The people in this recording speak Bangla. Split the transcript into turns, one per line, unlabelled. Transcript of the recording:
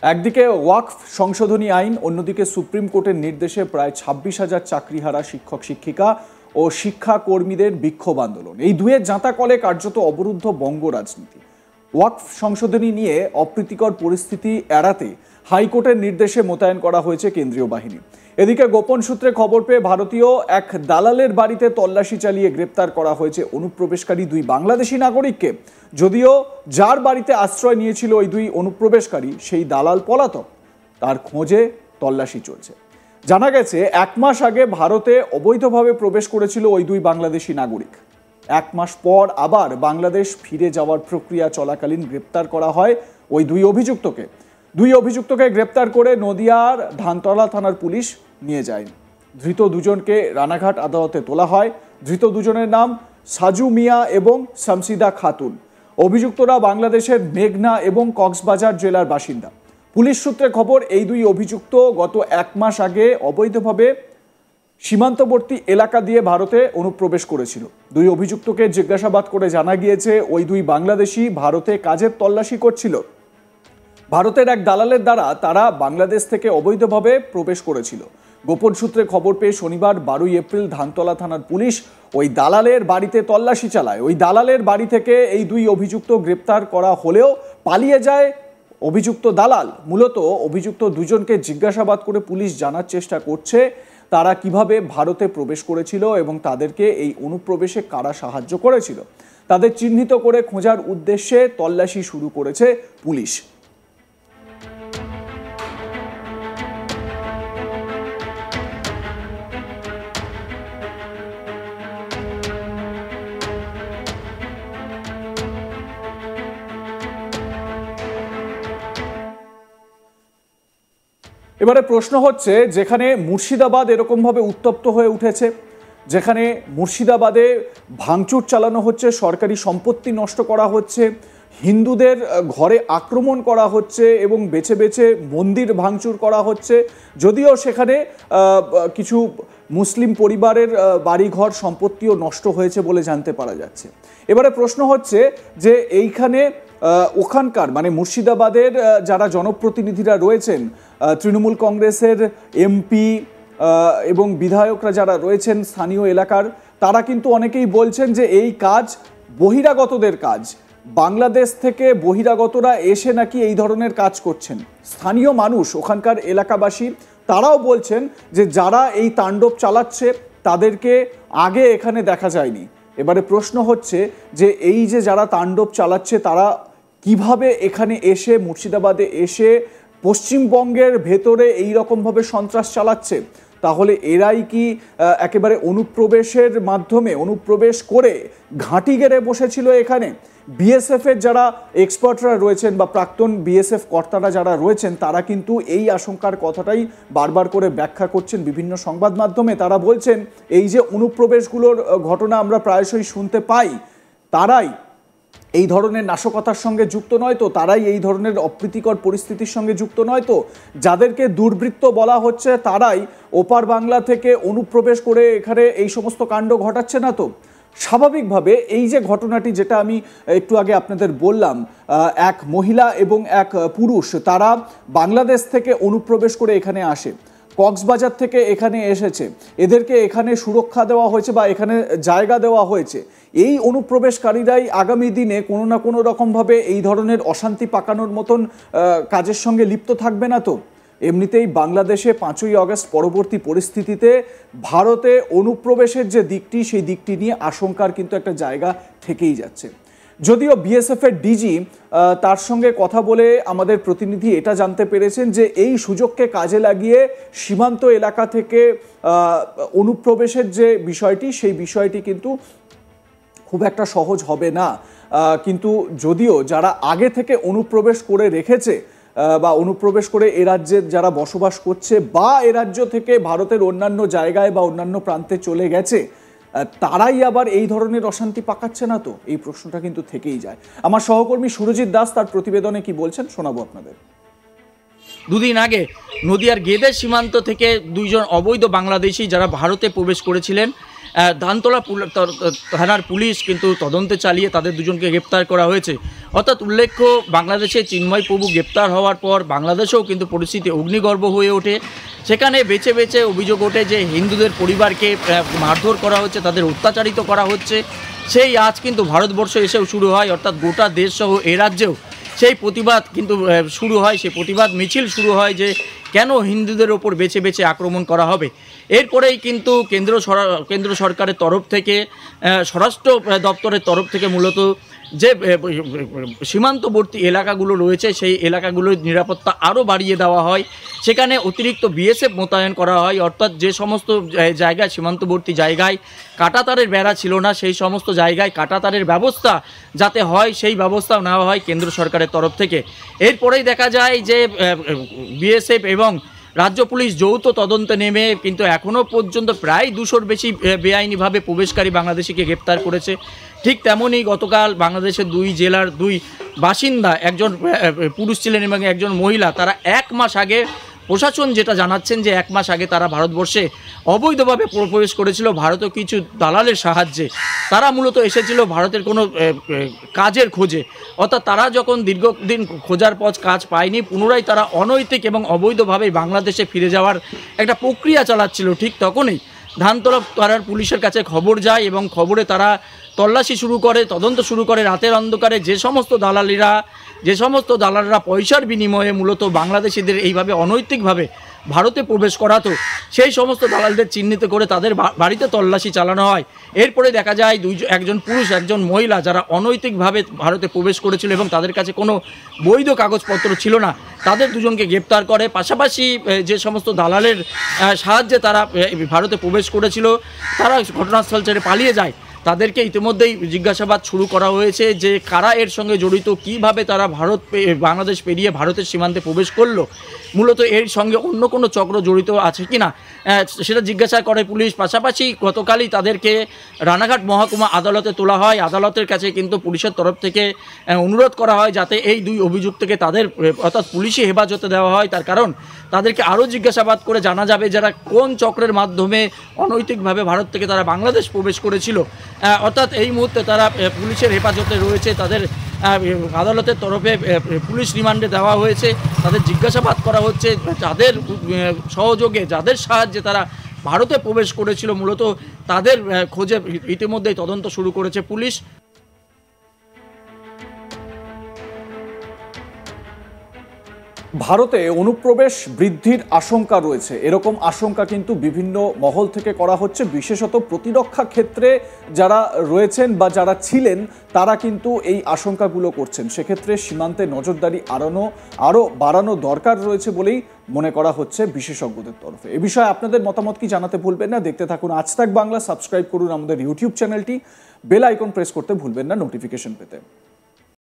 একদিকে ওয়াকফ সংশোধনী আইন, অন্যদিকে সুপ্রিম কোর্টের নির্দেশে প্রায় 26,000 চাকরিহারা শিক্ষক শিক্ষিকা ও শিক্ষাকর্মীদের বিক্ষোভ আন্দোলন। এই দুয়ের জাঁতাকলে কার্যত অবরুদ্ধ বঙ্গ রাজনীতি। ওয়াকফ সংশোধনী নিয়ে অপ্রীতিকর পরিস্থিতি এড়াতে হাইকোর্টের নির্দেশে মোতায়েন করা হয়েছে কেন্দ্রীয় বাহিনী। এদিকে গোপন সূত্রে খবর পেয়ে ভারতীয় এক দালালের বাড়িতে তল্লাশি চালিয়ে গ্রেপ্তার করা হয়েছে অনুপ্রবেশকারী দুই বাংলাদেশি নাগরিককে। যদিও যার বাড়িতে আশ্রয় নিয়েছিল ওই দুই অনুপ্রবেশকারী, সেই দালাল পলাতক, তার খোঁজে তল্লাশি চলছে। জানা গেছে 1 মাস আগে ভারতে অবৈধভাবে প্রবেশ করেছিল ওই দুই বাংলাদেশি নাগরিক। 1 মাস পর আবার বাংলাদেশ ফিরে যাওয়ার প্রক্রিয়া চলাকালীন গ্রেপ্তার করা হয় ওই দুই অভিযুক্তকে গ্রেপ্তার করে নদিয়ার ধানতলা থানার পুলিশ নিয়ে যায়। ধৃত দুজনকে রানাঘাট আদালতে তোলা হয়। ধৃত দুজনের নাম সাজু মিয়া এবং শামসিদা খাতুন। অভিযুক্তরা বাংলাদেশের মেঘনা এবং কক্সবাজার জেলার বাসিন্দা। পুলিশ সূত্রে খবর, এই দুই অভিযুক্ত গত 1 মাস আগে অবৈধভাবে সীমান্তবর্তী এলাকা দিয়ে ভারতে অনুপ্রবেশ করেছিল। দুই অভিযুক্তকে জিজ্ঞাসাবাদ করে জানা গিয়েছে ওই দুই বাংলাদেশি ভারতে কাজের তল্লাশি করছিল। ভারতের এক দালালের দ্বারা তারা বাংলাদেশ থেকে অবৈধভাবে প্রবেশ করেছিল। গোপন সূত্রে খবর পেয়ে শনিবার 12 এপ্রিল ধানতলা থানার পুলিশ ওই দালালের বাড়িতে তল্লাশি চালায়। ওই দালালের বাড়ি থেকে এই দুই অভিযুক্ত গ্রেপ্তার করা হলেও পালিয়ে যায় অভিযুক্ত দালাল। মূলত অভিযুক্ত দুজনকে জিজ্ঞাসাবাদ করে পুলিশ জানার চেষ্টা করছে তারা কিভাবে ভারতে প্রবেশ করেছিল এবং তাদেরকে এই অনুপ্রবেশে কারা সাহায্য করেছিল। তাদের চিহ্নিত করে খোঁজার উদ্দেশ্যে তল্লাশি শুরু করেছে পুলিশ। এবারে প্রশ্ন হচ্ছে, যেখানে মুর্শিদাবাদ এরকমভাবে উত্তপ্ত হয়ে উঠেছে, যেখানে মুর্শিদাবাদে ভাঙচুর চালানো হচ্ছে, সরকারি সম্পত্তি নষ্ট করা হচ্ছে, হিন্দুদের ঘরে আক্রমণ করা হচ্ছে এবং বেছে বেছে মন্দির ভাঙচুর করা হচ্ছে, যদিও সেখানে কিছু মুসলিম পরিবারের বাড়িঘর সম্পত্তিও নষ্ট হয়েছে বলে জানতে পারা যাচ্ছে। এবারে প্রশ্ন হচ্ছে যে এইখানে ওখানকার মানে মুর্শিদাবাদের যারা জনপ্রতিনিধিরা রয়েছেন, তৃণমূল কংগ্রেসের এমপি এবং বিধায়করা যারা রয়েছেন স্থানীয় এলাকার, তারা কিন্তু অনেকেই বলছেন যে এই কাজ বহিরাগতদের কাজ। বাংলাদেশ থেকে বহিরাগতরা এসে নাকি এই ধরনের কাজ করছেন। স্থানীয় মানুষ, ওখানকার এলাকাবাসী, তারাও বলছেন যে যারা এই তাণ্ডব চালাচ্ছে তাদেরকে আগে এখানে দেখা যায়নি। এবারে প্রশ্ন হচ্ছে যে এই যে যারা তাণ্ডব চালাচ্ছে তারা কিভাবে এখানে এসে, মুর্শিদাবাদে এসে পশ্চিমবঙ্গের ভেতরে এই রকমভাবে সন্ত্রাস চালাচ্ছে, তাহলে এরাই কি একেবারে অনুপ্রবেশের মাধ্যমে অনুপ্রবেশ করে ঘাঁটি গেড়ে বসেছিল এখানে? বিএসএফের যারা এক্সপার্টরা রয়েছেন বা প্রাক্তন বিএসএফ কর্তারা যারা রয়েছেন, তারা কিন্তু এই আশঙ্কার কথাটাই বারবার করে ব্যাখ্যা করছেন বিভিন্ন সংবাদ মাধ্যমে। তারা বলছেন এই যে অনুপ্রবেশগুলোর ঘটনা আমরা প্রায়শই শুনতে পাই, তারাই এই ধরনের নাশকতার সঙ্গে যুক্ত নয় তো, তারাই এই ধরনের অপ্রীতিকর পরিস্থিতির সঙ্গে যুক্ত নয় তো, যাদেরকে দুর্বৃত্ত বলা হচ্ছে তারাই ওপার বাংলা থেকে অনুপ্রবেশ করে এখানে এই সমস্ত কাণ্ড ঘটাচ্ছে না তো? স্বাভাবিকভাবে এই যে ঘটনাটি, যেটা আমি একটু আগে আপনাদের বললাম, এক মহিলা এবং এক পুরুষ তারা বাংলাদেশ থেকে অনুপ্রবেশ করে এখানে আসে, কক্সবাজার থেকে এখানে এসেছে, এদেরকে এখানে সুরক্ষা দেওয়া হয়েছে বা এখানে জায়গা দেওয়া হয়েছে। এই অনুপ্রবেশকারীরাই আগামী দিনে কোনো না কোনো রকমভাবে এই ধরনের অশান্তি পাকানোর মতন কাজের সঙ্গে লিপ্ত থাকবে না তো? এমনিতেই বাংলাদেশে 5ই আগস্ট পরবর্তী পরিস্থিতিতে ভারতে অনুপ্রবেশের যে দিকটি, সেই দিকটি নিয়ে আশঙ্কার কিন্তু একটা জায়গা থেকেই যাচ্ছে। যদিও বিএসএফের ডিজি তার সঙ্গে কথা বলে আমাদের প্রতিনিধি এটা জানতে পেরেছেন যে এই সুযোগকে কাজে লাগিয়ে সীমান্ত এলাকা থেকে অনুপ্রবেশের যে বিষয়টি, সেই বিষয়টি কিন্তু খুব একটা সহজ হবে না। কিন্তু যদিও যারা আগে থেকে অনুপ্রবেশ করে রেখেছে বা অনুপ্রবেশ করে এ রাজ্যে যারা বসবাস করছে বা এ রাজ্য থেকে ভারতের অন্যান্য জায়গায় বা অন্যান্য প্রান্তে চলে গেছে, তারাই আবার এই ধরনের অশান্তি পাকাচ্ছে না তো? এই প্রশ্নটা কিন্তু থেকেই যায়। আমার সহকর্মী সুরজিৎ দাস তার প্রতিবেদনে কি বলছেন শোনাবো আপনাদের।
দুদিন আগে নদিয়ার গেদের সীমান্ত থেকে দুইজন অবৈধ বাংলাদেশি যারা ভারতে প্রবেশ করেছিলেন, ধানতলা থানার পুলিশ কিন্তু তদন্তে চালিয়ে তাদের দুজনকে গ্রেপ্তার করা হয়েছে। অর্থাৎ উল্লেখ্য, বাংলাদেশে চিন্ময় প্রভু গ্রেপ্তার হওয়ার পর বাংলাদেশেও কিন্তু পরিস্থিতি অগ্নিগর্ভ হয়ে ওঠে। সেখানে বেছে বেছে অভিযোগ ওঠে যে হিন্দুদের পরিবারকে মারধর করা হচ্ছে, তাদের অত্যাচারিত করা হচ্ছে। সেই আজ কিন্তু ভারতবর্ষ এসেও শুরু হয়, অর্থাৎ গোটা দেশসহ এ রাজ্যেও সেই প্রতিবাদ কিন্তু শুরু হয়, সেই প্রতিবাদ মিছিল শুরু হয় যে কেন হিন্দুদের ওপর বেছে বেছে আক্রমণ করা হবে। এরপরেই কিন্তু কেন্দ্র সরকারের তরফ থেকে, স্বরাষ্ট্র দপ্তরের তরফ থেকে মূলত যে সীমান্তবর্তী এলাকাগুলো রয়েছে সেই এলাকাগুলোর নিরাপত্তা আরও বাড়িয়ে দেওয়া হয়। সেখানে অতিরিক্ত বিএসএফ মোতায়েন করা হয়, অর্থাৎ যে সমস্ত জায়গায় সীমান্তবর্তী জায়গায় কাঁটাতারের বেড়া ছিল না সেই সমস্ত জায়গায় কাঁটাতারের ব্যবস্থা যাতে হয় সেই ব্যবস্থাও নেওয়া হয় কেন্দ্র সরকারের তরফ থেকে। এরপরেই দেখা যায় যে বিএসএফ এবং রাজ্য পুলিশ যৌথ তদন্তে নেমে কিন্তু এখনও পর্যন্ত প্রায় 200-র বেশি বেআইনিভাবে প্রবেশকারী বাংলাদেশিকে গ্রেপ্তার করেছে। ঠিক তেমনই গতকাল বাংলাদেশের 2 জেলার 2 বাসিন্দা, একজন পুরুষ ছিলেন এবং একজন মহিলা, তারা 1 মাস আগে, প্রশাসন যেটা জানাচ্ছেন যে 1 মাস আগে তারা ভারতবর্ষে অবৈধভাবে প্রবেশ করেছিল ভারতীয় কিছু দালালের সাহায্যে। তারা মূলত এসেছিল ভারতের কোনো কাজের খোঁজে, অর্থাৎ তারা যখন দীর্ঘদিন খোঁজার পর কাজ পায়নি, পুনরায় তারা অনৈতিক এবং অবৈধভাবে বাংলাদেশে ফিরে যাওয়ার একটা প্রক্রিয়া চালাচ্ছিল। ঠিক তখনই ধানতলা থানার পুলিশের কাছে খবর যায় এবং খবরে তারা তল্লাশি শুরু করে, তদন্ত শুরু করে। রাতের অন্ধকারে যে সমস্ত দালালরা পয়সার বিনিময়ে মূলত বাংলাদেশিদের এইভাবে অনৈতিকভাবে ভারতে প্রবেশ করাতো, সেই সমস্ত দালালদের চিহ্নিত করে তাদের বাড়িতে তল্লাশি চালানো হয়। এরপরে দেখা যায় একজন পুরুষ একজন মহিলা যারা অনৈতিকভাবে ভারতে প্রবেশ করেছিল এবং তাদের কাছে কোনো বৈধ কাগজপত্র ছিল না, তাদের দুজনকে গ্রেপ্তার করে। পাশাপাশি যে সমস্ত দালালের সাহায্যে তারা ভারতে প্রবেশ করেছিল তারা ঘটনাস্থল ছেড়ে পালিয়ে যায়। তাদেরকে ইতিমধ্যেই জিজ্ঞাসাবাদ শুরু করা হয়েছে যে কারা এর সঙ্গে জড়িত, কিভাবে তারা বাংলাদেশ পেরিয়ে ভারতের সীমান্তে প্রবেশ করলো, মূলত এর সঙ্গে অন্য কোনো চক্র জড়িত আছে কি না সেটা জিজ্ঞাসা করে পুলিশ। পাশাপাশি গতকালই তাদেরকে রানাঘাট মহকুমা আদালতে তোলা হয়। আদালতের কাছে কিন্তু পুলিশের তরফ থেকে অনুরোধ করা হয় যাতে এই 2 অভিযুক্তকে তাদের অর্থাৎ পুলিশি হেফাজতে দেওয়া হয়। তার কারণ তাদেরকে আরও জিজ্ঞাসাবাদ করে জানা যাবে যারা কোন চক্রের মাধ্যমে অনৈতিকভাবে ভারত থেকে তারা বাংলাদেশ প্রবেশ করেছিল। অর্থাৎ এই মুহূর্তে তারা পুলিশের হেফাজতে রয়েছে, তাদের আদালতের তরফে পুলিশ রিমান্ডে দেওয়া হয়েছে। তাদের জিজ্ঞাসাবাদ করা হচ্ছে যাদের সহযোগে, যাদের সাহায্যে তারা ভারতে প্রবেশ করেছিল, মূলত তাদের খোঁজে ইতিমধ্যেই তদন্ত শুরু করেছে পুলিশ।
ভারতে অনুপ্রবেশ বৃদ্ধির আশঙ্কা রয়েছে, এরকম আশঙ্কা কিন্তু বিভিন্ন মহল থেকে করা হচ্ছে। বিশেষত প্রতিরক্ষা ক্ষেত্রে যারা রয়েছেন বা যারা ছিলেন তারা কিন্তু এই আশঙ্কাগুলো করছেন। সেক্ষেত্রে সীমান্তে নজরদারি আরও বাড়ানো দরকার রয়েছে বলেই মনে করা হচ্ছে বিশেষজ্ঞদের তরফে। এ বিষয়ে আপনাদের মতামত কি জানাতে ভুলবেন না। দেখতে থাকুন আজ তাক বাংলা, সাবস্ক্রাইব করুন আমাদের ইউটিউব চ্যানেলটি, বেল আইকন প্রেস করতে ভুলবেন না নোটিফিকেশন পেতে।